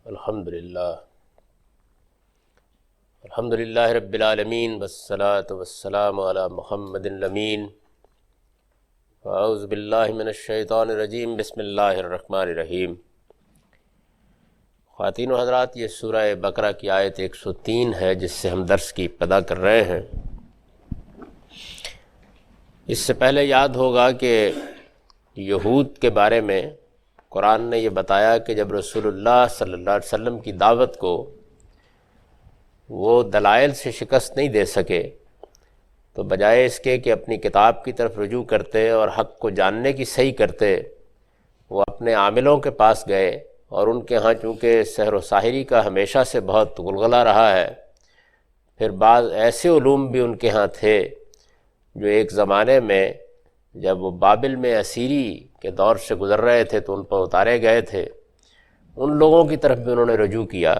الحمدللہ رب العالمین والصلاة والسلام علی محمد الامین اعوذ باللہ من الشیطان الرجیم بسم اللہ الرحمن الرحیم۔ خواتین و حضرات، یہ سورہ بقرہ کی آیت 103 ہے جس سے ہم درس کی ابتدا کر رہے ہیں۔ اس سے پہلے یاد ہوگا کہ یہود کے بارے میں قرآن نے یہ بتایا کہ جب رسول اللہ صلی اللہ علیہ وسلم کی دعوت کو وہ دلائل سے شکست نہیں دے سکے تو بجائے اس کے کہ اپنی کتاب کی طرف رجوع کرتے اور حق کو جاننے کی صحیح کرتے، وہ اپنے عاملوں کے پاس گئے، اور ان کے ہاں چونکہ سحر و ساحری کا ہمیشہ سے بہت غلغلہ رہا ہے، پھر بعض ایسے علوم بھی ان کے ہاں تھے جو ایک زمانے میں جب وہ بابل میں اسیری کے دور سے گزر رہے تھے تو ان پر اتارے گئے تھے، ان لوگوں کی طرف بھی انہوں نے رجوع کیا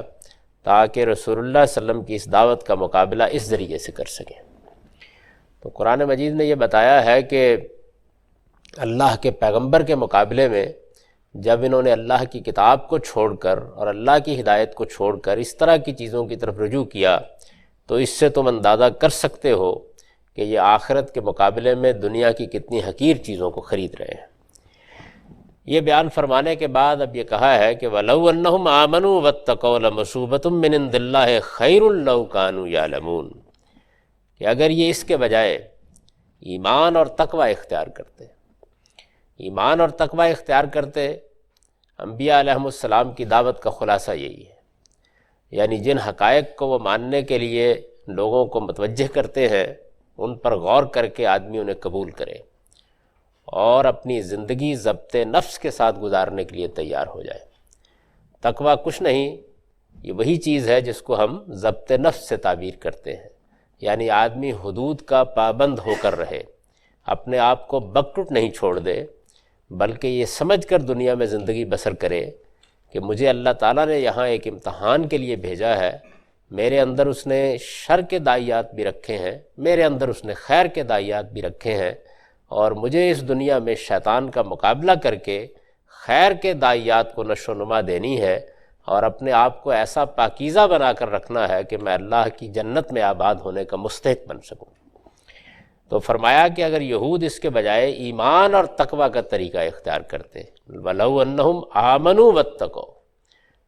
تاکہ رسول اللہ صلی اللہ علیہ وسلم کی اس دعوت کا مقابلہ اس ذریعے سے کر سکیں۔ تو قرآن مجید نے یہ بتایا ہے کہ اللہ کے پیغمبر کے مقابلے میں جب انہوں نے اللہ کی کتاب کو چھوڑ کر اور اللہ کی ہدایت کو چھوڑ کر اس طرح کی چیزوں کی طرف رجوع کیا تو اس سے تم اندازہ کر سکتے ہو کہ یہ آخرت کے مقابلے میں دنیا کی کتنی حقیر چیزوں کو خرید رہے ہیں۔ یہ بیان فرمانے کے بعد اب یہ کہا ہے کہ وَلَوْ أَنَّهُمْ آمَنُوا وَاتَّقَوْا لَمَثُوبَةٌ مِّنْ عِندِ اللَّهِ خَيْرٌ لَوْ كَانُوا يَعْلَمُونَ، کہ اگر یہ اس کے بجائے ایمان اور تقوی اختیار کرتے، ایمان اور تقوی اختیار کرتے، انبیاء علیہم السلام کی دعوت کا خلاصہ یہی ہے، یعنی جن حقائق کو وہ ماننے کے لیے لوگوں کو متوجہ کرتے ہیں ان پر غور کر کے آدمی انہیں قبول کرے اور اپنی زندگی ضبط نفس کے ساتھ گزارنے کے لیے تیار ہو جائے۔ تقوی کچھ نہیں، یہ وہی چیز ہے جس کو ہم ضبط نفس سے تعبیر کرتے ہیں، یعنی آدمی حدود کا پابند ہو کر رہے، اپنے آپ کو بکٹٹ نہیں چھوڑ دے، بلکہ یہ سمجھ کر دنیا میں زندگی بسر کرے کہ مجھے اللہ تعالیٰ نے یہاں ایک امتحان کے لیے بھیجا ہے، میرے اندر اس نے شر کے داعیات بھی رکھے ہیں، میرے اندر اس نے خیر کے داعیات بھی رکھے ہیں، اور مجھے اس دنیا میں شیطان کا مقابلہ کر کے خیر کے داعیات کو نشو و نما دینی ہے، اور اپنے آپ کو ایسا پاکیزہ بنا کر رکھنا ہے کہ میں اللہ کی جنت میں آباد ہونے کا مستحق بن سکوں۔ تو فرمایا کہ اگر یہود اس کے بجائے ایمان اور تقوی کا طریقہ اختیار کرتے، وَلَوْ أَنَّهُمْ آمَنُوا وَاتَّقَوْا،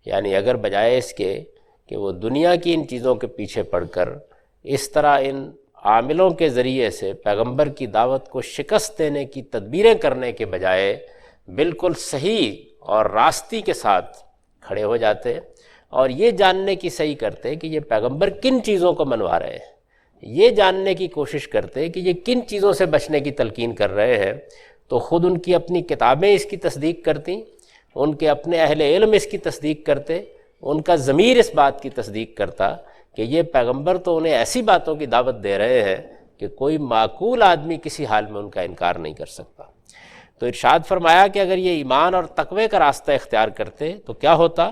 یعنی اگر بجائے اس کے کہ وہ دنیا کی ان چیزوں کے پیچھے پڑ کر اس طرح ان عاملوں کے ذریعے سے پیغمبر کی دعوت کو شکست دینے کی تدبیریں کرنے کے بجائے بالکل صحیح اور راستی کے ساتھ کھڑے ہو جاتے اور یہ جاننے کی صحیح کرتے کہ یہ پیغمبر کن چیزوں کو منوا رہے ہیں، یہ جاننے کی کوشش کرتے کہ یہ کن چیزوں سے بچنے کی تلقین کر رہے ہیں، تو خود ان کی اپنی کتابیں اس کی تصدیق کرتیں، ان کے اپنے اہل علم اس کی تصدیق کرتے، ان کا ضمیر اس بات کی تصدیق کرتا کہ یہ پیغمبر تو انہیں ایسی باتوں کی دعوت دے رہے ہیں کہ کوئی معقول آدمی کسی حال میں ان کا انکار نہیں کر سکتا۔ تو ارشاد فرمایا کہ اگر یہ ایمان اور تقوی کا راستہ اختیار کرتے تو کیا ہوتا؟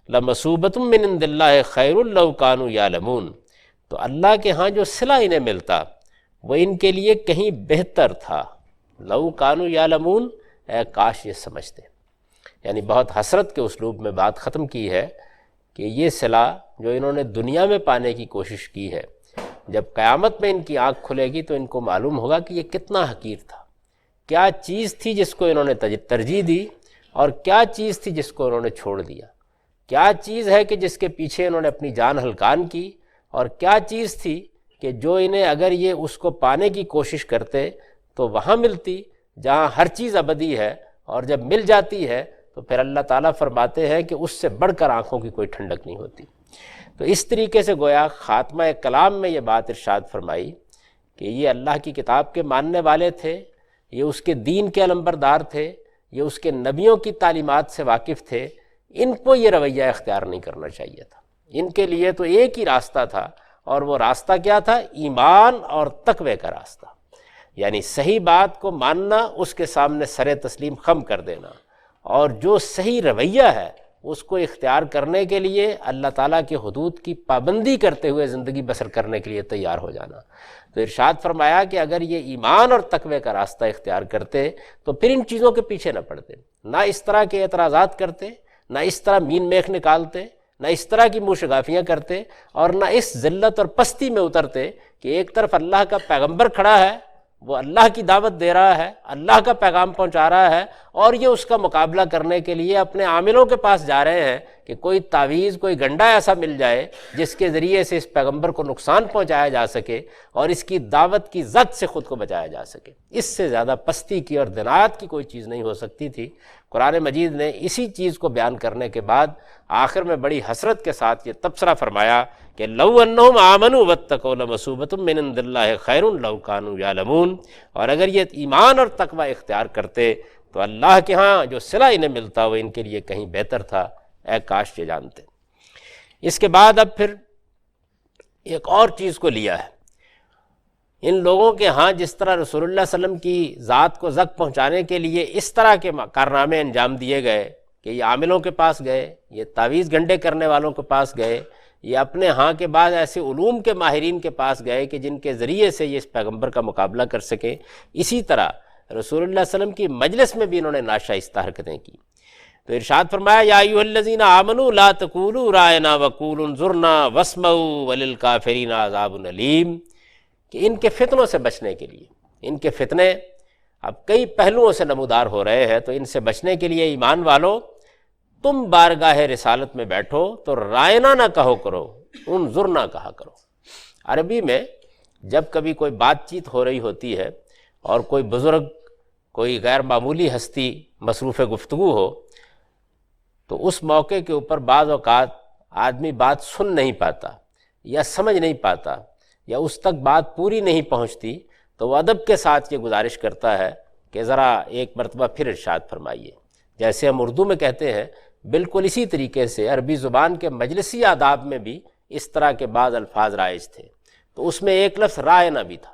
لَمَثُوبَةٌ مِّنْ عِندِ اللَّهِ خَيْرٌ لَوْ كَانُوا يَعْلَمُونَ، تو اللہ کے ہاں جو صلہ انہیں ملتا وہ ان کے لیے کہیں بہتر تھا۔ لَوْ كَانُوا يَعْلَمُونَ، اے کاش یہ سمجھتے، یعنی بہت حسرت کے اسلوب میں بات ختم کی ہے کہ یہ صلہ جو انہوں نے دنیا میں پانے کی کوشش کی ہے، جب قیامت میں ان کی آنکھ کھلے گی تو ان کو معلوم ہوگا کہ یہ کتنا حقیر تھا، کیا چیز تھی جس کو انہوں نے ترجیح دی، اور کیا چیز تھی جس کو انہوں نے چھوڑ دیا، کیا چیز ہے کہ جس کے پیچھے انہوں نے اپنی جان ہلکان کی، اور کیا چیز تھی کہ جو انہیں اگر یہ اس کو پانے کی کوشش کرتے تو وہاں ملتی جہاں ہر چیز ابدی ہے، اور جب مل جاتی ہے تو پھر اللہ تعالیٰ فرماتے ہیں کہ اس سے بڑھ کر آنکھوں کی کوئی ٹھنڈک نہیں ہوتی۔ تو اس طریقے سے گویا خاتمہ کلام میں یہ بات ارشاد فرمائی کہ یہ اللہ کی کتاب کے ماننے والے تھے، یہ اس کے دین کے علمبردار تھے، یہ اس کے نبیوں کی تعلیمات سے واقف تھے، ان کو یہ رویہ اختیار نہیں کرنا چاہیے تھا۔ ان کے لیے تو ایک ہی راستہ تھا، اور وہ راستہ کیا تھا؟ ایمان اور تقوی کا راستہ، یعنی صحیح بات کو ماننا، اس کے سامنے سر تسلیم خم کر دینا، اور جو صحیح رویہ ہے اس کو اختیار کرنے کے لیے اللہ تعالیٰ کے حدود کی پابندی کرتے ہوئے زندگی بسر کرنے کے لیے تیار ہو جانا۔ تو ارشاد فرمایا کہ اگر یہ ایمان اور تقوی کا راستہ اختیار کرتے تو پھر ان چیزوں کے پیچھے نہ پڑتے، نہ اس طرح کے اعتراضات کرتے، نہ اس طرح مین میخ نکالتے، نہ اس طرح کی منہ شگافیاں کرتے، اور نہ اس ذلت اور پستی میں اترتے کہ ایک طرف اللہ کا پیغمبر کھڑا ہے، وہ اللہ کی دعوت دے رہا ہے، اللہ کا پیغام پہنچا رہا ہے، اور یہ اس کا مقابلہ کرنے کے لیے اپنے عاملوں کے پاس جا رہے ہیں کہ کوئی تعویذ، کوئی گنڈا ایسا مل جائے جس کے ذریعے سے اس پیغمبر کو نقصان پہنچایا جا سکے اور اس کی دعوت کی زد سے خود کو بچایا جا سکے۔ اس سے زیادہ پستی کی اور دنایت کی کوئی چیز نہیں ہو سکتی تھی۔ قرآن مجید نے اسی چیز کو بیان کرنے کے بعد آخر میں بڑی حسرت کے ساتھ یہ تبصرہ فرمایا کہ لو انہم آمنوا واتقوا لمثوبۃ من عند اللہ خیر لو کانوا یعلمون، اور اگر یہ ایمان اور تقوی اختیار کرتے تو اللہ کے ہاں جو صلہ انہیں ملتا وہ ان کے لیے کہیں بہتر تھا، اے کاش یہ جانتے۔ اس کے بعد اب پھر ایک اور چیز کو لیا ہے۔ ان لوگوں کے ہاں جس طرح رسول اللہ صلی اللہ علیہ وسلم کی ذات کو زک پہنچانے کے لیے اس طرح کے کارنامے انجام دیے گئے کہ یہ عاملوں کے پاس گئے، یہ تعویذ گنڈے کرنے والوں کے پاس گئے، یہ اپنے ہاں کے بعد ایسے علوم کے ماہرین کے پاس گئے کہ جن کے ذریعے سے یہ اس پیغمبر کا مقابلہ کر سکیں، اسی طرح رسول اللہ صلی اللہ علیہ وسلم کی مجلس میں بھی انہوں نے ناشائستہ حرکتیں کی۔ تو ارشاد فرمایا یا ایھا الذین آمنوا لا تقولوا رائنا وقولوا انظرنا واسمعوا وللکافرین عذاب علیم، کہ ان کے فتنوں سے بچنے کے لیے، ان کے فتنے اب کئی پہلوؤں سے نمودار ہو رہے ہیں، تو ان سے بچنے کے لیے ایمان والو تم بارگاہ رسالت میں بیٹھو تو رائنا نہ کہو کرو، انظرنا کہا کرو۔ عربی میں جب کبھی کوئی بات چیت ہو رہی ہوتی ہے اور کوئی بزرگ، کوئی غیر معمولی ہستی مصروف گفتگو ہو، تو اس موقع کے اوپر بعض اوقات آدمی بات سن نہیں پاتا یا سمجھ نہیں پاتا یا اس تک بات پوری نہیں پہنچتی، تو وہ ادب کے ساتھ یہ گزارش کرتا ہے کہ ذرا ایک مرتبہ پھر ارشاد فرمائیے۔ جیسے ہم اردو میں کہتے ہیں، بالکل اسی طریقے سے عربی زبان کے مجلسی آداب میں بھی اس طرح کے بعض الفاظ رائج تھے، تو اس میں ایک لفظ رائنا بھی تھا،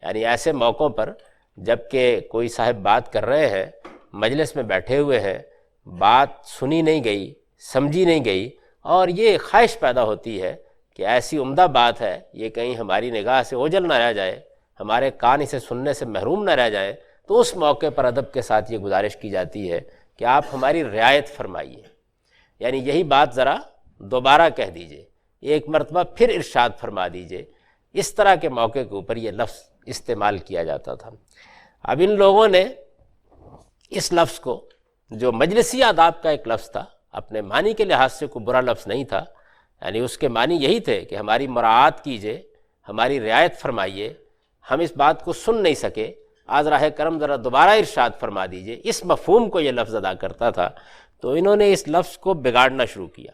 یعنی ایسے موقعوں پر جب کہ کوئی صاحب بات کر رہے ہیں، مجلس میں بیٹھے ہوئے ہیں، بات سنی نہیں گئی، سمجھی نہیں گئی، اور یہ خواہش پیدا ہوتی ہے کہ ایسی عمدہ بات ہے یہ کہیں ہماری نگاہ سے اوجھل نہ رہ جائے، ہمارے کان اسے سننے سے محروم نہ رہ جائیں، تو اس موقع پر ادب کے ساتھ یہ گزارش کی جاتی ہے کہ آپ ہماری رعایت فرمائیے، یعنی یہی بات ذرا دوبارہ کہہ دیجئے، ایک مرتبہ پھر ارشاد فرما دیجئے۔ اس طرح کے موقع کے اوپر یہ لفظ استعمال کیا جاتا تھا۔ اب ان لوگوں نے اس لفظ کو، جو مجلسی آداب کا ایک لفظ تھا، اپنے معنی کے لحاظ سے کوئی برا لفظ نہیں تھا، یعنی اس کے معنی یہی تھے کہ ہماری مراعات کیجئے، ہماری رعایت فرمائیے، ہم اس بات کو سن نہیں سکے، آج راہ کرم ذرا دوبارہ ارشاد فرما دیجئے، اس مفہوم کو یہ لفظ ادا کرتا تھا۔ تو انہوں نے اس لفظ کو بگاڑنا شروع کیا،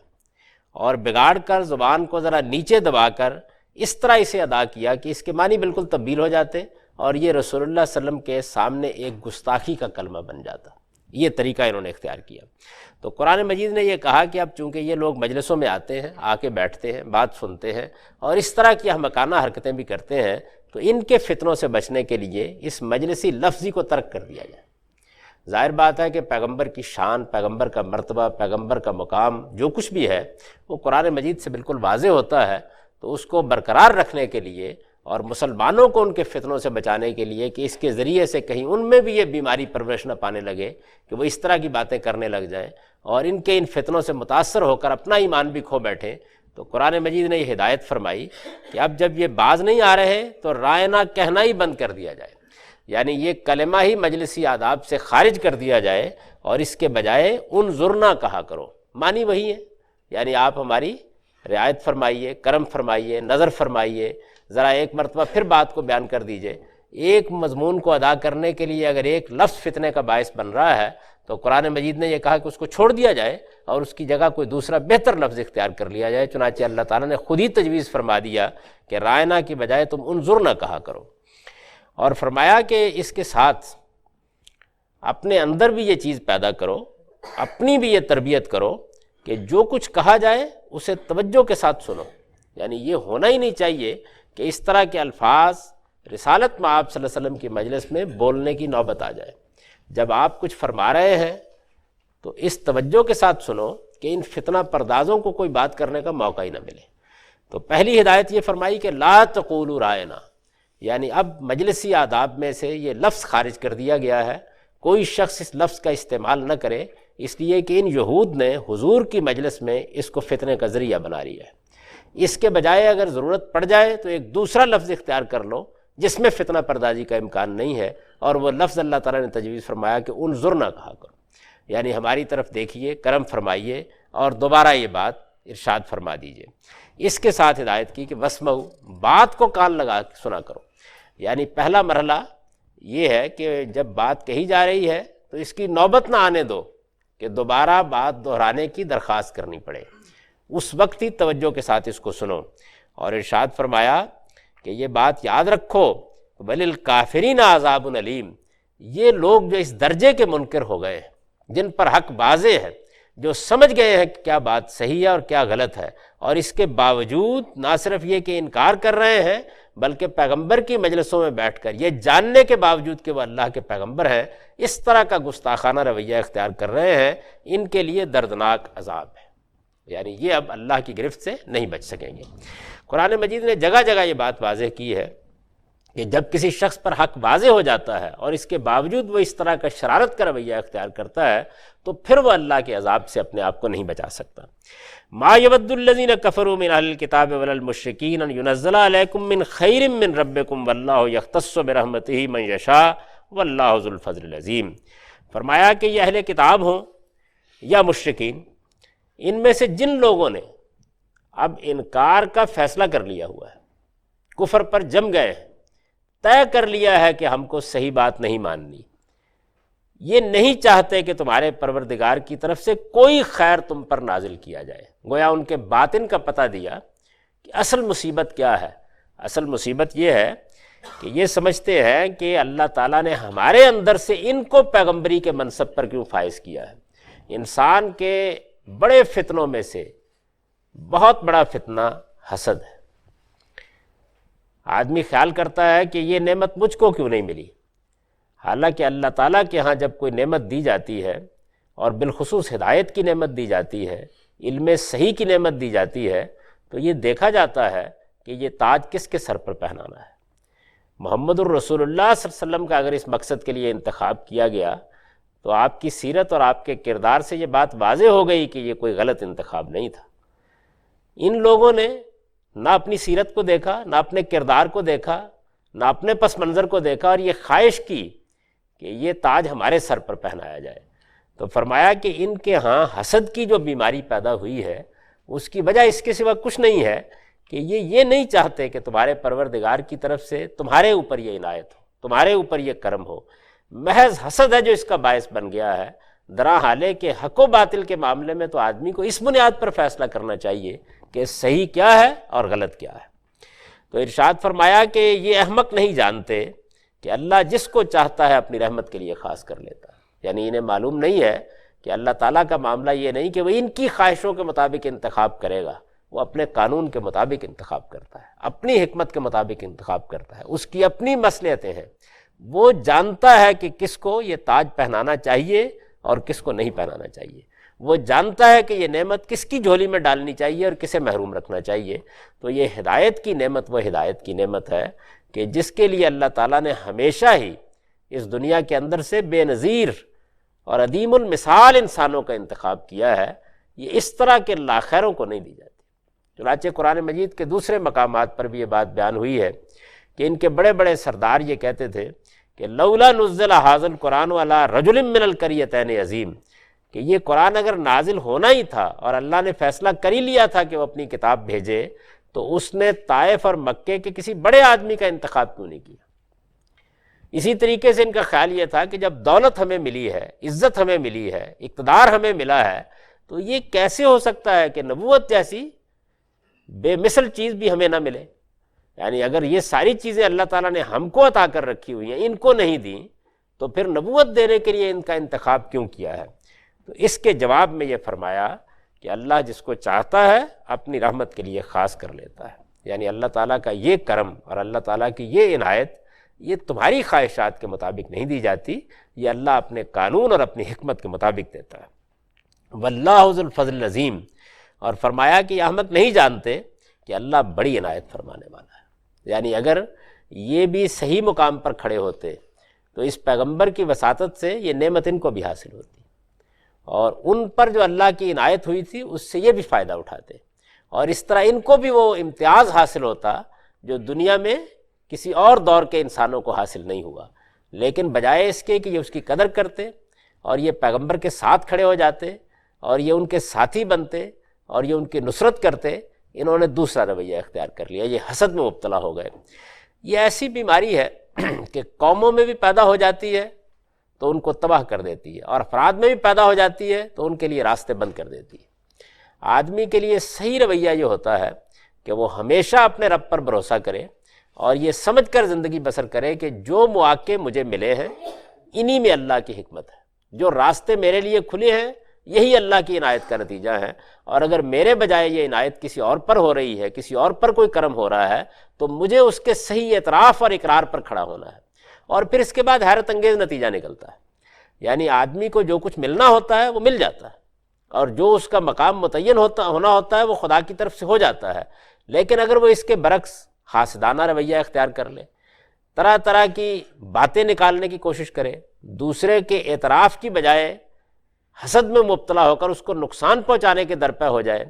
اور بگاڑ کر زبان کو ذرا نیچے دبا کر اس طرح اسے ادا کیا کہ اس کے معنی بالکل تبدیل ہو جاتے، اور یہ رسول اللہ صلی اللہ علیہ وسلم کے سامنے ایک گستاخی کا کلمہ بن جاتا۔ یہ طریقہ انہوں نے اختیار کیا۔ تو قرآن مجید نے یہ کہا کہ اب چونکہ یہ لوگ مجلسوں میں آتے ہیں، آ کے بیٹھتے ہیں، بات سنتے ہیں، اور اس طرح کی احمقانہ حرکتیں بھی کرتے ہیں، تو ان کے فتنوں سے بچنے کے لیے اس مجلسی لفظی کو ترک کر دیا جائے۔ ظاہر بات ہے کہ پیغمبر کی شان، پیغمبر کا مرتبہ، پیغمبر کا مقام جو کچھ بھی ہے وہ قرآن مجید سے بالکل واضح ہوتا ہے، تو اس کو برقرار رکھنے کے لیے اور مسلمانوں کو ان کے فتنوں سے بچانے کے لیے کہ اس کے ذریعے سے کہیں ان میں بھی یہ بیماری پرورش نہ پانے لگے کہ وہ اس طرح کی باتیں کرنے لگ جائیں اور ان کے ان فتنوں سے متاثر ہو کر اپنا ایمان بھی کھو بیٹھیں، تو قرآن مجید نے یہ ہدایت فرمائی کہ اب جب یہ باز نہیں آ رہے تو رائنا کہنا ہی بند کر دیا جائے، یعنی یہ کلمہ ہی مجلسی آداب سے خارج کر دیا جائے، اور اس کے بجائے انظرنا کہا کرو۔ معنی وہی ہے، یعنی آپ ہماری رعایت فرمائیے، کرم فرمائیے، نظر فرمائیے، ذرا ایک مرتبہ پھر بات کو بیان کر دیجئے۔ ایک مضمون کو ادا کرنے کے لیے اگر ایک لفظ فتنے کا باعث بن رہا ہے تو قرآن مجید نے یہ کہا کہ اس کو چھوڑ دیا جائے اور اس کی جگہ کوئی دوسرا بہتر لفظ اختیار کر لیا جائے۔ چنانچہ اللہ تعالیٰ نے خود ہی تجویز فرما دیا کہ رائنا کی بجائے تم انظرنا کہا کرو، اور فرمایا کہ اس کے ساتھ اپنے اندر بھی یہ چیز پیدا کرو، اپنی بھی یہ تربیت کرو کہ جو کچھ کہا جائے اسے توجہ کے ساتھ سنو، یعنی یہ ہونا ہی نہیں چاہیے کہ اس طرح کے الفاظ رسالت میں آپ صلی اللہ علیہ وسلم کی مجلس میں بولنے کی نوبت آ جائے۔ جب آپ کچھ فرما رہے ہیں تو اس توجہ کے ساتھ سنو کہ ان فتنہ پردازوں کو کوئی بات کرنے کا موقع ہی نہ ملے۔ تو پہلی ہدایت یہ فرمائی کہ لا تقولوا رائنا، یعنی اب مجلسی آداب میں سے یہ لفظ خارج کر دیا گیا ہے، کوئی شخص اس لفظ کا استعمال نہ کرے اس لیے کہ ان یہود نے حضور کی مجلس میں اس کو فتنے کا ذریعہ بنا لیا ہے۔ اس کے بجائے اگر ضرورت پڑ جائے تو ایک دوسرا لفظ اختیار کر لو جس میں فتنہ پردازی کا امکان نہیں ہے، اور وہ لفظ اللہ تعالیٰ نے تجویز فرمایا کہ انظرنا کہا کرو، یعنی ہماری طرف دیکھیے، کرم فرمائیے اور دوبارہ یہ بات ارشاد فرما دیجئے۔ اس کے ساتھ ہدایت کی کہ وسمعوا، بات کو کان لگا کے سنا کرو، یعنی پہلا مرحلہ یہ ہے کہ جب بات کہی جا رہی ہے تو اس کی نوبت نہ آنے دو کہ دوبارہ بات دہرانے کی درخواست کرنی پڑے، اس وقت ہی توجہ کے ساتھ اس کو سنو۔ اور ارشاد فرمایا کہ یہ بات یاد رکھو، وَلِلْكَافِرِينَ عَذَابٌ أَلِيمٌ، یہ لوگ جو اس درجے کے منکر ہو گئے ہیں، جن پر حق واضح ہے، جو سمجھ گئے ہیں کہ کیا بات صحیح ہے اور کیا غلط ہے، اور اس کے باوجود نہ صرف یہ کہ انکار کر رہے ہیں بلکہ پیغمبر کی مجلسوں میں بیٹھ کر یہ جاننے کے باوجود کہ وہ اللہ کے پیغمبر ہیں اس طرح کا گستاخانہ رویہ اختیار کر رہے ہیں، ان کے لیے دردناک عذاب ہے، یعنی یہ اب اللہ کی گرفت سے نہیں بچ سکیں گے۔ قرآن مجید نے جگہ جگہ یہ بات واضح کی ہے کہ جب کسی شخص پر حق واضح ہو جاتا ہے اور اس کے باوجود وہ اس طرح کا شرارت کا رویہ اختیار کرتا ہے تو پھر وہ اللہ کے عذاب سے اپنے آپ کو نہیں بچا سکتا۔ ما یود الذین کفروا من اہل الکتاب ولا المشرکین ان ینزل علیکم من خیر من ربکم واللہ یختص برحمتہ من یشاء واللہ ذو الفضل العظیم۔ فرمایا کہ یہ اہل کتاب ہوں یا مشرکین، ان میں سے جن لوگوں نے اب انکار کا فیصلہ کر لیا ہوا ہے، کفر پر جم گئے ہیں، طے کر لیا ہے کہ ہم کو صحیح بات نہیں ماننی، یہ نہیں چاہتے کہ تمہارے پروردگار کی طرف سے کوئی خیر تم پر نازل کیا جائے، گویا ان کے باطن کا پتہ دیا کہ اصل مصیبت کیا ہے۔ اصل مصیبت یہ ہے کہ یہ سمجھتے ہیں کہ اللہ تعالیٰ نے ہمارے اندر سے ان کو پیغمبری کے منصب پر کیوں فائز کیا ہے۔ انسان کے بڑے فتنوں میں سے بہت بڑا فتنہ حسد ہے۔ آدمی خیال کرتا ہے کہ یہ نعمت مجھ کو کیوں نہیں ملی، حالانکہ اللہ تعالیٰ کے ہاں جب کوئی نعمت دی جاتی ہے، اور بالخصوص ہدایت کی نعمت دی جاتی ہے، علم صحیح کی نعمت دی جاتی ہے، تو یہ دیکھا جاتا ہے کہ یہ تاج کس کے سر پر پہنانا ہے۔ محمد الرسول اللہ صلی اللہ علیہ وسلم کا اگر اس مقصد کے لیے انتخاب کیا گیا تو آپ کی سیرت اور آپ کے کردار سے یہ بات واضح ہو گئی کہ یہ کوئی غلط انتخاب نہیں تھا۔ ان لوگوں نے نہ اپنی سیرت کو دیکھا، نہ اپنے کردار کو دیکھا، نہ اپنے پس منظر کو دیکھا، اور یہ خواہش کی کہ یہ تاج ہمارے سر پر پہنایا جائے۔ تو فرمایا کہ ان کے ہاں حسد کی جو بیماری پیدا ہوئی ہے اس کی وجہ اس کے سوا کچھ نہیں ہے کہ یہ نہیں چاہتے کہ تمہارے پروردگار کی طرف سے تمہارے اوپر یہ عنایت ہو، تمہارے اوپر یہ کرم ہو۔ محض حسد ہے جو اس کا باعث بن گیا ہے، درا حالے کہ حق و باطل کے معاملے میں تو آدمی کو اس بنیاد پر فیصلہ کرنا چاہیے کہ صحیح کیا ہے اور غلط کیا ہے۔ تو ارشاد فرمایا کہ یہ احمق نہیں جانتے کہ اللہ جس کو چاہتا ہے اپنی رحمت کے لیے خاص کر لیتا ہے، یعنی انہیں معلوم نہیں ہے کہ اللہ تعالیٰ کا معاملہ یہ نہیں کہ وہ ان کی خواہشوں کے مطابق انتخاب کرے گا، وہ اپنے قانون کے مطابق انتخاب کرتا ہے، اپنی حکمت کے مطابق انتخاب کرتا ہے، اس کی اپنی مصلحتیں ہیں، وہ جانتا ہے کہ کس کو یہ تاج پہنانا چاہیے اور کس کو نہیں پہنانا چاہیے، وہ جانتا ہے کہ یہ نعمت کس کی جھولی میں ڈالنی چاہیے اور کسے محروم رکھنا چاہیے۔ تو یہ ہدایت کی نعمت وہ ہدایت کی نعمت ہے کہ جس کے لیے اللہ تعالیٰ نے ہمیشہ ہی اس دنیا کے اندر سے بے نظیر اور عدیم المثال انسانوں کا انتخاب کیا ہے، یہ اس طرح کے لاخیروں کو نہیں دی جاتی۔ چنانچہ قرآن مجید کے دوسرے مقامات پر بھی یہ بات بیان ہوئی ہے کہ ان کے بڑے بڑے سردار یہ کہتے تھے کہ لولا نزل ھذا القرآن علی رجل من القریتین عظیم، کہ یہ قرآن اگر نازل ہونا ہی تھا اور اللہ نے فیصلہ کر ہی لیا تھا کہ وہ اپنی کتاب بھیجے، تو اس نے طائف اور مکے کے کسی بڑے آدمی کا انتخاب کیوں نہیں کیا؟ اسی طریقے سے ان کا خیال یہ تھا کہ جب دولت ہمیں ملی ہے، عزت ہمیں ملی ہے، اقتدار ہمیں ملا ہے، تو یہ کیسے ہو سکتا ہے کہ نبوت جیسی بے مثل چیز بھی ہمیں نہ ملے؟ یعنی اگر یہ ساری چیزیں اللہ تعالیٰ نے ہم کو عطا کر رکھی ہوئی ہیں، ان کو نہیں دیں، تو پھر نبوت دینے کے لیے ان کا انتخاب کیوں کیا ہے؟ تو اس کے جواب میں یہ فرمایا کہ اللہ جس کو چاہتا ہے اپنی رحمت کے لیے خاص کر لیتا ہے، یعنی اللہ تعالیٰ کا یہ کرم اور اللہ تعالیٰ کی یہ عنایت یہ تمہاری خواہشات کے مطابق نہیں دی جاتی، یہ اللہ اپنے قانون اور اپنی حکمت کے مطابق دیتا ہے۔ واللہ ذو الفضل العظیم، اور فرمایا کہ یہ احمق نہیں جانتے کہ اللہ بڑی عنایت فرمانے والا ہے۔ یعنی اگر یہ بھی صحیح مقام پر کھڑے ہوتے تو اس پیغمبر کی وساطت سے یہ نعمت ان کو بھی حاصل ہوتی، اور ان پر جو اللہ کی عنایت ہوئی تھی اس سے یہ بھی فائدہ اٹھاتے، اور اس طرح ان کو بھی وہ امتیاز حاصل ہوتا جو دنیا میں کسی اور دور کے انسانوں کو حاصل نہیں ہوا۔ لیکن بجائے اس کے کہ یہ اس کی قدر کرتے اور یہ پیغمبر کے ساتھ کھڑے ہو جاتے اور یہ ان کے ساتھی بنتے اور یہ ان کی نصرت کرتے، انہوں نے دوسرا رویہ اختیار کر لیا، یہ حسد میں مبتلا ہو گئے۔ یہ ایسی بیماری ہے کہ قوموں میں بھی پیدا ہو جاتی ہے تو ان کو تباہ کر دیتی ہے، اور افراد میں بھی پیدا ہو جاتی ہے تو ان کے لیے راستے بند کر دیتی ہے۔ آدمی کے لیے صحیح رویہ یہ ہوتا ہے کہ وہ ہمیشہ اپنے رب پر بھروسہ کرے اور یہ سمجھ کر زندگی بسر کرے کہ جو مواقع مجھے ملے ہیں انہی میں اللہ کی حکمت ہے، جو راستے میرے لیے کھلے ہیں یہی اللہ کی عنایت کا نتیجہ ہے، اور اگر میرے بجائے یہ عنایت کسی اور پر ہو رہی ہے، کسی اور پر کوئی کرم ہو رہا ہے، تو مجھے اس کے صحیح اعتراف اور اقرار پر کھڑا ہونا ہے۔ اور پھر اس کے بعد حیرت انگیز نتیجہ نکلتا ہے، یعنی آدمی کو جو کچھ ملنا ہوتا ہے وہ مل جاتا ہے، اور جو اس کا مقام متعین ہونا ہوتا ہے وہ خدا کی طرف سے ہو جاتا ہے۔ لیکن اگر وہ اس کے برعکس حاسدانہ رویہ اختیار کر لے، طرح طرح کی باتیں نکالنے کی کوشش کرے، دوسرے کے اعتراف کی بجائے حسد میں مبتلا ہو کر اس کو نقصان پہنچانے کے درپے ہو جائے،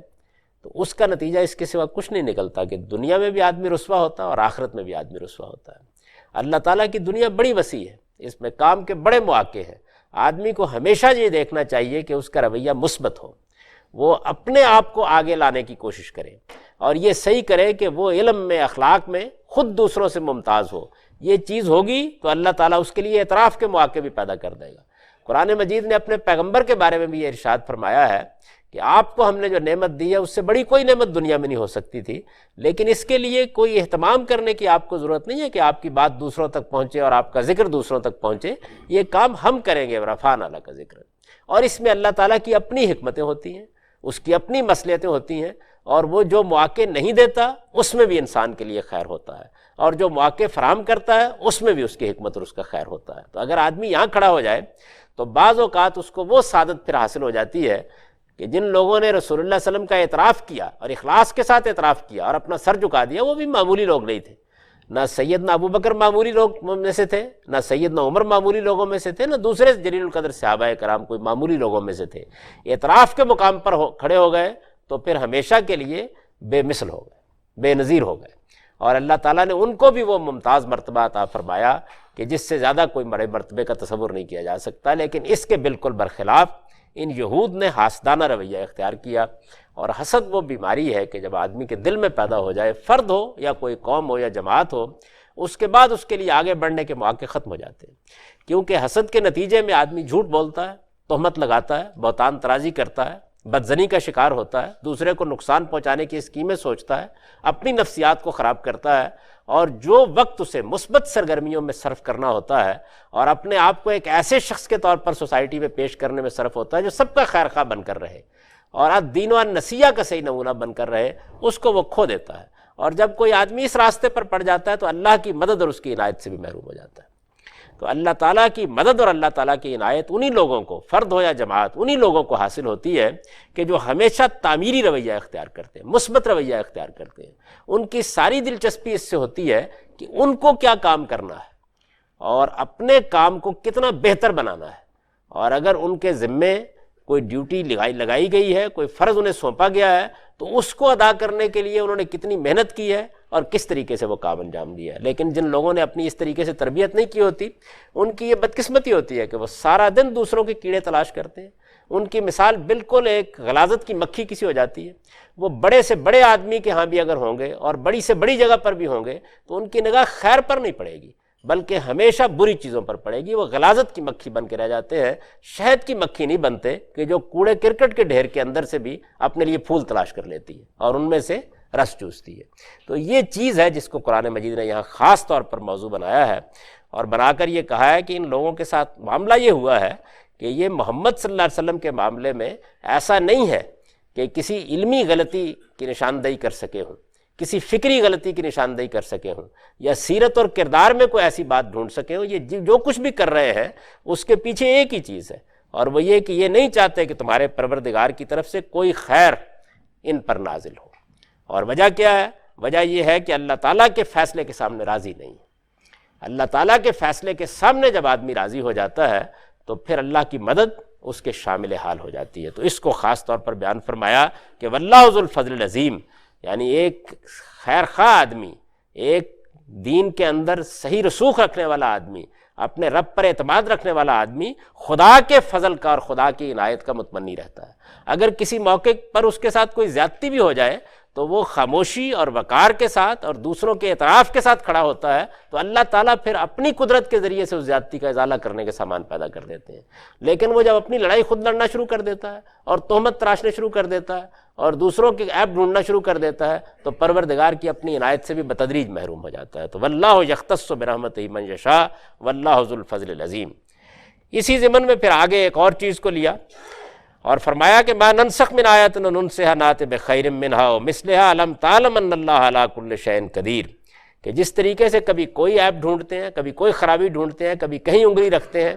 تو اس کا نتیجہ اس کے سوا کچھ نہیں نکلتا کہ دنیا میں بھی آدمی رسوا ہوتا ہے اور آخرت میں بھی آدمی رسوا ہوتا ہے۔ اللہ تعالیٰ کی دنیا بڑی وسیع ہے، اس میں کام کے بڑے مواقع ہیں۔ آدمی کو ہمیشہ یہ دیکھنا چاہیے کہ اس کا رویہ مثبت ہو، وہ اپنے آپ کو آگے لانے کی کوشش کرے اور یہ صحیح کرے کہ وہ علم میں، اخلاق میں خود دوسروں سے ممتاز ہو۔ یہ چیز ہوگی تو اللہ تعالیٰ اس کے لیے اعتراف کے مواقع بھی پیدا کر دے گا۔ قرآن مجید نے اپنے پیغمبر کے بارے میں بھی یہ ارشاد فرمایا ہے کہ آپ کو ہم نے جو نعمت دی ہے اس سے بڑی کوئی نعمت دنیا میں نہیں ہو سکتی تھی، لیکن اس کے لیے کوئی اہتمام کرنے کی آپ کو ضرورت نہیں ہے کہ آپ کی بات دوسروں تک پہنچے اور آپ کا ذکر دوسروں تک پہنچے، یہ کام ہم کریں گے، رفعنا لک ذکر۔ اور اس میں اللہ تعالیٰ کی اپنی حکمتیں ہوتی ہیں، اس کی اپنی مصلحتیں ہوتی ہیں، اور وہ جو مواقع نہیں دیتا اس میں بھی انسان کے لیے خیر ہوتا ہے، اور جو مواقع فراہم کرتا ہے اس میں بھی اس کی حکمت اور اس کا خیر ہوتا ہے۔ تو اگر آدمی یہاں کھڑا ہو جائے تو بعض اوقات اس کو وہ سعادت پھر حاصل ہو جاتی ہے کہ جن لوگوں نے رسول اللہ صلی اللہ علیہ وسلم کا اعتراف کیا اور اخلاص کے ساتھ اعتراف کیا اور اپنا سر جھکا دیا، وہ بھی معمولی لوگ نہیں تھے۔ نہ سیدنا ابو بکر معمولی لوگ میں سے تھے، نہ سیدنا عمر معمولی لوگوں میں سے تھے، نہ دوسرے جلیل القدر صحابہ کرام کوئی معمولی لوگوں میں سے تھے۔ اعتراف کے مقام پر کھڑے ہو گئے تو پھر ہمیشہ کے لیے بے مثل ہو گئے، بے نظیر ہو گئے، اور اللہ تعالیٰ نے ان کو بھی وہ ممتاز مرتبہ عطا فرمایا کہ جس سے زیادہ کوئی بڑے مرتبے کا تصور نہیں کیا جا سکتا۔ لیکن اس کے بالکل برخلاف ان یہود نے حاسدانہ رویہ اختیار کیا، اور حسد وہ بیماری ہے کہ جب آدمی کے دل میں پیدا ہو جائے، فرد ہو یا کوئی قوم ہو یا جماعت ہو، اس کے بعد اس کے لیے آگے بڑھنے کے مواقع ختم ہو جاتے ہیں، کیونکہ حسد کے نتیجے میں آدمی جھوٹ بولتا ہے، تہمت لگاتا ہے، بہتان ترازی کرتا ہے، بدزنی کا شکار ہوتا ہے، دوسرے کو نقصان پہنچانے کی اسکیمیں سوچتا ہے، اپنی نفسیات کو خراب کرتا ہے، اور جو وقت اسے مثبت سرگرمیوں میں صرف کرنا ہوتا ہے اور اپنے آپ کو ایک ایسے شخص کے طور پر سوسائٹی میں پیش کرنے میں صرف ہوتا ہے جو سب کا خیر خواہ بن کر رہے اور دین و نصیحہ کا صحیح نمونہ بن کر رہے، اس کو وہ کھو دیتا ہے۔ اور جب کوئی آدمی اس راستے پر پڑ جاتا ہے تو اللہ کی مدد اور اس کی عنایت سے بھی محروم ہو جاتا ہے۔ تو اللہ تعالیٰ کی مدد اور اللہ تعالیٰ کی عنایت انہی لوگوں کو، فرد ہو یا جماعت، انہی لوگوں کو حاصل ہوتی ہے کہ جو ہمیشہ تعمیری رویہ اختیار کرتے ہیں، مثبت رویہ اختیار کرتے ہیں۔ ان کی ساری دلچسپی اس سے ہوتی ہے کہ ان کو کیا کام کرنا ہے اور اپنے کام کو کتنا بہتر بنانا ہے، اور اگر ان کے ذمے کوئی ڈیوٹی لگائی گئی ہے، کوئی فرض انہیں سونپا گیا ہے، تو اس کو ادا کرنے کے لیے انہوں نے کتنی محنت کی ہے اور کس طریقے سے وہ کام انجام دیا ہے۔ لیکن جن لوگوں نے اپنی اس طریقے سے تربیت نہیں کی ہوتی، ان کی یہ بدقسمتی ہوتی ہے کہ وہ سارا دن دوسروں کے کیڑے تلاش کرتے ہیں۔ ان کی مثال بالکل ایک غلاظت کی مکھی کسی ہو جاتی ہے۔ وہ بڑے سے بڑے آدمی کے ہاں بھی اگر ہوں گے اور بڑی سے بڑی جگہ پر بھی ہوں گے تو ان کی نگاہ خیر پر نہیں پڑے گی، بلکہ ہمیشہ بری چیزوں پر پڑے گی۔ وہ غلاظت کی مکھی بن کے رہ جاتے ہیں، شہد کی مکھی نہیں بنتے کہ جو کوڑے کرکٹ کے ڈھیر کے اندر سے بھی اپنے لیے پھول تلاش کر لیتی ہے اور ان میں سے رس چوستی ہے۔ تو یہ چیز ہے جس کو قرآن مجید نے یہاں خاص طور پر موضوع بنایا ہے، اور بنا کر یہ کہا ہے کہ ان لوگوں کے ساتھ معاملہ یہ ہوا ہے کہ یہ محمد صلی اللہ علیہ وسلم کے معاملے میں ایسا نہیں ہے کہ کسی علمی غلطی کی نشاندہی کر سکے ہوں، کسی فکری غلطی کی نشاندہی کر سکے ہوں، یا سیرت اور کردار میں کوئی ایسی بات ڈھونڈ سکے ہوں۔ یہ جو کچھ بھی کر رہے ہیں اس کے پیچھے ایک ہی چیز ہے، اور وہ یہ کہ یہ نہیں چاہتے کہ تمہارے پروردگار کی طرف سے کوئی خیر ان پر نازل ہو۔ اور وجہ کیا ہے؟ وجہ یہ ہے کہ اللہ تعالیٰ کے فیصلے کے سامنے راضی نہیں ہے۔ اللہ تعالیٰ کے فیصلے کے سامنے جب آدمی راضی ہو جاتا ہے تو پھر اللہ کی مدد اس کے شامل حال ہو جاتی ہے۔ تو اس کو خاص طور پر بیان فرمایا کہ واللہ ذو الفضل العظیم، یعنی ایک خیر خواہ آدمی، ایک دین کے اندر صحیح رسوخ رکھنے والا آدمی، اپنے رب پر اعتماد رکھنے والا آدمی خدا کے فضل کا اور خدا کی عنایت کا متمنی رہتا ہے۔ اگر کسی موقع پر اس کے ساتھ کوئی زیادتی بھی ہو جائے تو وہ خاموشی اور وقار کے ساتھ اور دوسروں کے اعتراف کے ساتھ کھڑا ہوتا ہے، تو اللہ تعالیٰ پھر اپنی قدرت کے ذریعے سے اس زیادتی کا ازالہ کرنے کے سامان پیدا کر دیتے ہیں۔ لیکن وہ جب اپنی لڑائی خود لڑنا شروع کر دیتا ہے اور تہمت تراشنے شروع کر دیتا ہے اور دوسروں کے عیب ڈھونڈنا شروع کر دیتا ہے، تو پروردگار کی اپنی عنایت سے بھی بتدریج محروم ہو جاتا ہے۔ تو واللہ یختص برحمتہ من یشاء واللہ ذو الفضل العظیم۔ اسی ضمن میں پھر آگے ایک اور چیز کو لیا اور فرمایا کہ ما ننسخ من آیۃ ننسها نأتی بخیر منہا ومثلہا الم تعلم ان اللہ علی کل شیء قدیر، کہ جس طریقے سے کبھی کوئی عیب ڈھونڈتے ہیں، کبھی کوئی خرابی ڈھونڈتے ہیں، کبھی کہیں انگلی رکھتے ہیں،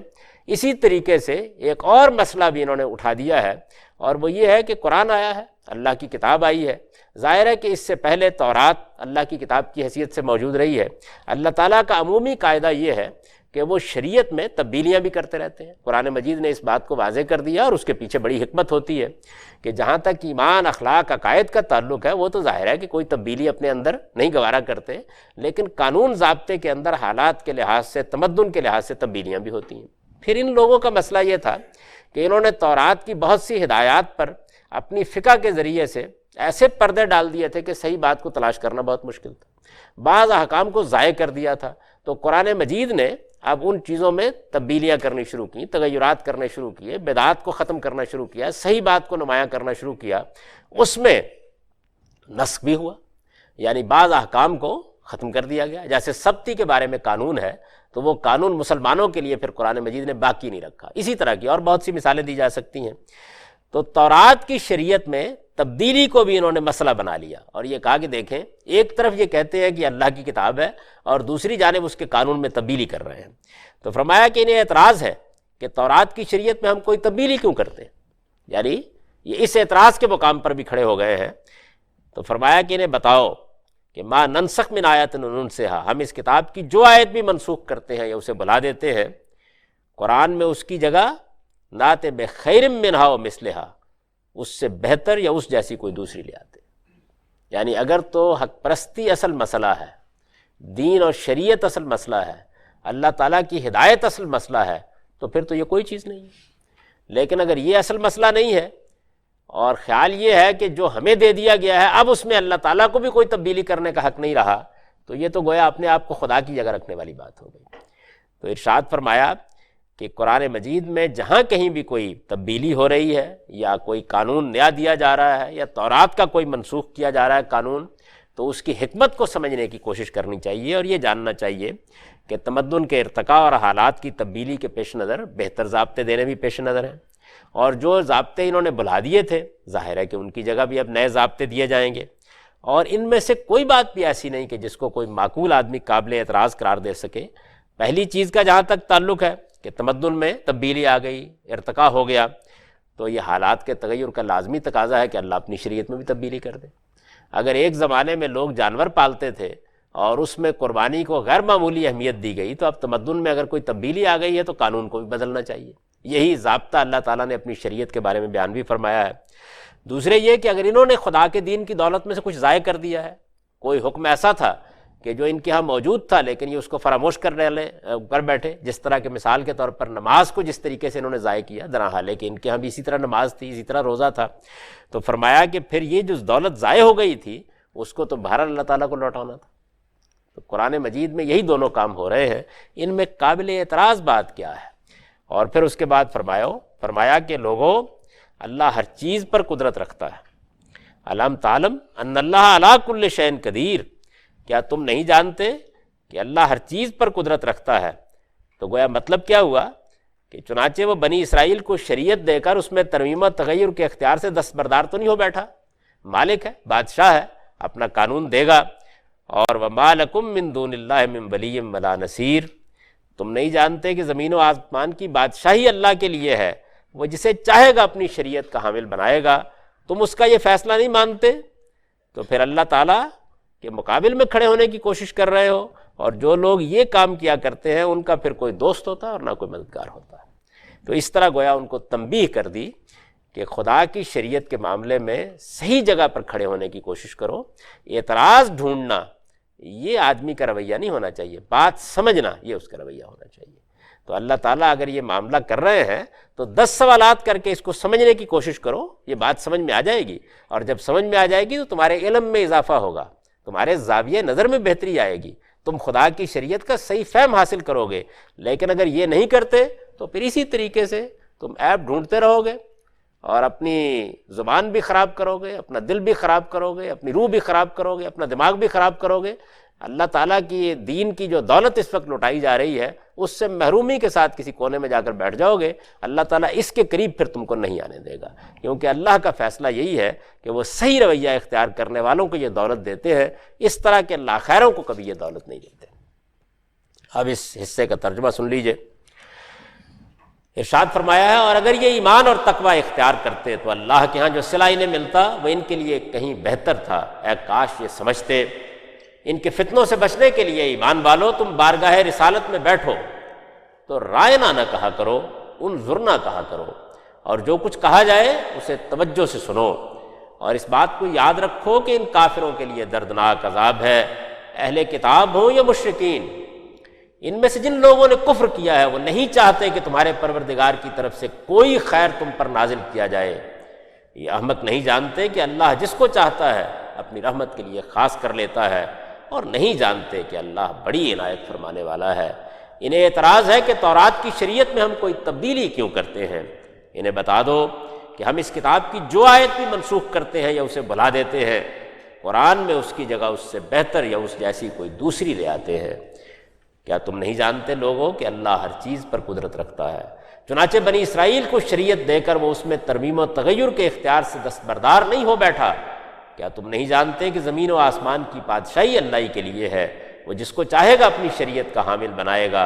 اسی طریقے سے ایک اور مسئلہ بھی انہوں نے اٹھا دیا ہے، اور وہ یہ ہے کہ قرآن آیا ہے، اللہ کی کتاب آئی ہے۔ ظاہر ہے کہ اس سے پہلے تورات اللہ کی کتاب کی حیثیت سے موجود رہی ہے۔ اللہ تعالیٰ کا عمومی قاعدہ یہ ہے کہ وہ شریعت میں تبدیلیاں بھی کرتے رہتے ہیں۔ قرآن مجید نے اس بات کو واضح کر دیا، اور اس کے پیچھے بڑی حکمت ہوتی ہے کہ جہاں تک ایمان، اخلاق، عقائد کا تعلق ہے، وہ تو ظاہر ہے کہ کوئی تبدیلی اپنے اندر نہیں گوارا کرتے، لیکن قانون ضابطے کے اندر حالات کے لحاظ سے، تمدن کے لحاظ سے تبدیلیاں بھی ہوتی ہیں۔ پھر ان لوگوں کا مسئلہ یہ تھا کہ انہوں نے تورات کی بہت سی ہدایات پر اپنی فقہ کے ذریعے سے ایسے پردے ڈال دیے تھے کہ صحیح بات کو تلاش کرنا بہت مشکل تھا، بعض احکام کو ضائع کر دیا تھا۔ تو قرآن مجید نے اب ان چیزوں میں تبدیلیاں کرنی شروع کی، تغیرات کرنے شروع کیے، بدعات کو ختم کرنا شروع کیا، صحیح بات کو نمایاں کرنا شروع کیا۔ اس میں نسخ بھی ہوا، یعنی بعض احکام کو ختم کر دیا گیا۔ جیسے سبتی کے بارے میں قانون ہے تو وہ قانون مسلمانوں کے لیے پھر قرآن مجید نے باقی نہیں رکھا۔ اسی طرح کی اور بہت سی مثالیں دی جا سکتی ہیں۔ تو تورات کی شریعت میں تبدیلی کو بھی انہوں نے مسئلہ بنا لیا، اور یہ کہا کہ دیکھیں، ایک طرف یہ کہتے ہیں کہ اللہ کی کتاب ہے اور دوسری جانب اس کے قانون میں تبدیلی کر رہے ہیں۔ تو فرمایا کہ انہیں اعتراض ہے کہ تورات کی شریعت میں ہم کوئی تبدیلی کیوں کرتے ہیں، یعنی یہ اس اعتراض کے مقام پر بھی کھڑے ہو گئے ہیں۔ تو فرمایا کہ انہیں بتاؤ کہ ما ننسخ من آیۃ ننسہا، ہم اس کتاب کی جو آیت بھی منسوخ کرتے ہیں یا اسے بلا دیتے ہیں، قرآن میں اس کی جگہ نأتی بخیر منہا ومثلہا، اس سے بہتر یا اس جیسی کوئی دوسری لے آتے۔ یعنی اگر تو حق پرستی اصل مسئلہ ہے، دین اور شریعت اصل مسئلہ ہے، اللہ تعالیٰ کی ہدایت اصل مسئلہ ہے، تو پھر تو یہ کوئی چیز نہیں ہے۔ لیکن اگر یہ اصل مسئلہ نہیں ہے اور خیال یہ ہے کہ جو ہمیں دے دیا گیا ہے اب اس میں اللہ تعالیٰ کو بھی کوئی تبدیلی کرنے کا حق نہیں رہا، تو یہ تو گویا اپنے آپ کو خدا کی جگہ رکھنے والی بات ہو گئی۔ تو ارشاد فرمایا کہ قرآن مجید میں جہاں کہیں بھی کوئی تبدیلی ہو رہی ہے یا کوئی قانون نیا دیا جا رہا ہے یا تورات کا کوئی منسوخ کیا جا رہا ہے قانون، تو اس کی حکمت کو سمجھنے کی کوشش کرنی چاہیے، اور یہ جاننا چاہیے کہ تمدن کے ارتقاء اور حالات کی تبدیلی کے پیش نظر بہتر ضابطے دینے بھی پیش نظر ہیں، اور جو ضابطے انہوں نے بھلا دیے تھے ظاہر ہے کہ ان کی جگہ بھی اب نئے ضابطے دیے جائیں گے، اور ان میں سے کوئی بات بھی ایسی نہیں کہ جس کو کوئی معقول آدمی قابل اعتراض قرار دے سکے۔ پہلی چیز کا جہاں تک تعلق ہے کہ تمدن میں تبدیلی آ گئی، ارتقاء ہو گیا، تو یہ حالات کے تغیر کا لازمی تقاضا ہے کہ اللہ اپنی شریعت میں بھی تبدیلی کر دے۔ اگر ایک زمانے میں لوگ جانور پالتے تھے اور اس میں قربانی کو غیر معمولی اہمیت دی گئی، تو اب تمدن میں اگر کوئی تبدیلی آ گئی ہے تو قانون کو بھی بدلنا چاہیے۔ یہی ضابطہ اللہ تعالیٰ نے اپنی شریعت کے بارے میں بیان بھی فرمایا ہے۔ دوسرے یہ کہ اگر انہوں نے خدا کے دین کی دولت میں سے کچھ ضائع کر دیا ہے، کوئی حکم ایسا تھا کہ جو ان کے ہاں موجود تھا لیکن یہ اس کو فراموش کر بیٹھے، جس طرح کہ مثال کے طور پر نماز کو جس طریقے سے انہوں نے ضائع کیا، درحال ہے کہ ان کے ہاں بھی اسی طرح نماز تھی، اسی طرح روزہ تھا، تو فرمایا کہ پھر یہ جو دولت ضائع ہو گئی تھی اس کو تو بہرحال اللہ تعالیٰ کو لوٹانا تھا۔ تو قرآن مجید میں یہی دونوں کام ہو رہے ہیں، ان میں قابل اعتراض بات کیا ہے؟ اور پھر اس کے بعد فرمایا کہ لوگوں، اللہ ہر چیز پر قدرت رکھتا ہے۔ الم تعلم ان اللہ علی کل شیء قدیر، کیا تم نہیں جانتے کہ اللہ ہر چیز پر قدرت رکھتا ہے؟ تو گویا مطلب کیا ہوا کہ چنانچہ وہ بنی اسرائیل کو شریعت دے کر اس میں ترمیم و تغیر کے اختیار سے دستبردار تو نہیں ہو بیٹھا، مالک ہے، بادشاہ ہے، اپنا قانون دے گا۔ اور وما لکم من دون اللہ من ولی ولا نصیر، تم نہیں جانتے کہ زمین و آسمان کی بادشاہی اللہ کے لیے ہے، وہ جسے چاہے گا اپنی شریعت کا حامل بنائے گا، تم اس کا یہ فیصلہ نہیں مانتے، تو پھر اللہ تعالیٰ کے مقابل میں کھڑے ہونے کی کوشش کر رہے ہو، اور جو لوگ یہ کام کیا کرتے ہیں ان کا پھر کوئی دوست ہوتا ہے اور نہ کوئی مددگار ہوتا ہے۔ تو اس طرح گویا ان کو تنبیہ کر دی کہ خدا کی شریعت کے معاملے میں صحیح جگہ پر کھڑے ہونے کی کوشش کرو، اعتراض ڈھونڈنا یہ آدمی کا رویہ نہیں ہونا چاہیے، بات سمجھنا یہ اس کا رویہ ہونا چاہیے۔ تو اللہ تعالیٰ اگر یہ معاملہ کر رہے ہیں تو 10 سوالات کر کے اس کو سمجھنے کی کوشش کرو، یہ بات سمجھ میں آ جائے گی، اور جب سمجھ میں آ جائے گی تو تمہارے علم میں اضافہ ہوگا، تمہارے زاویہ نظر میں بہتری آئے گی، تم خدا کی شریعت کا صحیح فہم حاصل کرو گے۔ لیکن اگر یہ نہیں کرتے تو پھر اسی طریقے سے تم عیب ڈھونڈتے رہو گے اور اپنی زبان بھی خراب کرو گے، اپنا دل بھی خراب کرو گے، اپنی روح بھی خراب کرو گے، اپنا دماغ بھی خراب کرو گے۔ اللہ تعالیٰ کی دین کی جو دولت اس وقت لوٹائی جا رہی ہے اس سے محرومی کے ساتھ کسی کونے میں جا کر بیٹھ جاؤ گے، اللہ تعالیٰ اس کے قریب پھر تم کو نہیں آنے دے گا، کیونکہ اللہ کا فیصلہ یہی ہے کہ وہ صحیح رویہ اختیار کرنے والوں کو یہ دولت دیتے ہیں، اس طرح کے اللہ خیروں کو کبھی یہ دولت نہیں دیتے۔ اب اس حصے کا ترجمہ سن لیجئے۔ ارشاد فرمایا ہے، اور اگر یہ ایمان اور تقوی اختیار کرتے تو اللہ کے ہاں جو صلہ انہیں ملتا وہ ان کے لیے کہیں بہتر تھا، اے کاش یہ سمجھتے۔ ان کے فتنوں سے بچنے کے لیے ایمان والو تم بارگاہ رسالت میں بیٹھو تو رائنا نہ کہا کرو، انظر نہ کہا کرو، اور جو کچھ کہا جائے اسے توجہ سے سنو، اور اس بات کو یاد رکھو کہ ان کافروں کے لیے دردناک عذاب ہے، اہل کتاب ہوں یا مشرکین۔ ان میں سے جن لوگوں نے کفر کیا ہے وہ نہیں چاہتے کہ تمہارے پروردگار کی طرف سے کوئی خیر تم پر نازل کیا جائے۔ یہ احمق نہیں جانتے کہ اللہ جس کو چاہتا ہے اپنی رحمت کے لیے خاص کر لیتا ہے، اور نہیں جانتے کہ اللہ بڑی عنایت فرمانے والا ہے۔ انہیں اعتراض ہے کہ تورات کی شریعت میں ہم کوئی تبدیلی کیوں کرتے ہیں۔ انہیں بتا دو کہ ہم اس کتاب کی جو آیت بھی منسوخ کرتے ہیں یا اسے بھلا دیتے ہیں، قرآن میں اس کی جگہ اس سے بہتر یا اس جیسی کوئی دوسری لے آتے ہیں۔ کیا تم نہیں جانتے لوگوں کہ اللہ ہر چیز پر قدرت رکھتا ہے؟ چنانچہ بنی اسرائیل کو شریعت دے کر وہ اس میں ترمیم و تغیر کے اختیار سے دستبردار نہیں ہو بیٹھا۔ کیا تم نہیں جانتے کہ زمین و آسمان کی بادشاہی اللہ ہی کے لیے ہے، وہ جس کو چاہے گا اپنی شریعت کا حامل بنائے گا،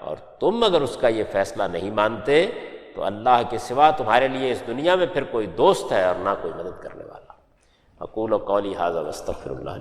اور تم اگر اس کا یہ فیصلہ نہیں مانتے تو اللہ کے سوا تمہارے لیے اس دنیا میں پھر کوئی دوست ہے اور نہ کوئی مدد کرنے والا۔ اقول قولی ھذا واستغفر اللہ۔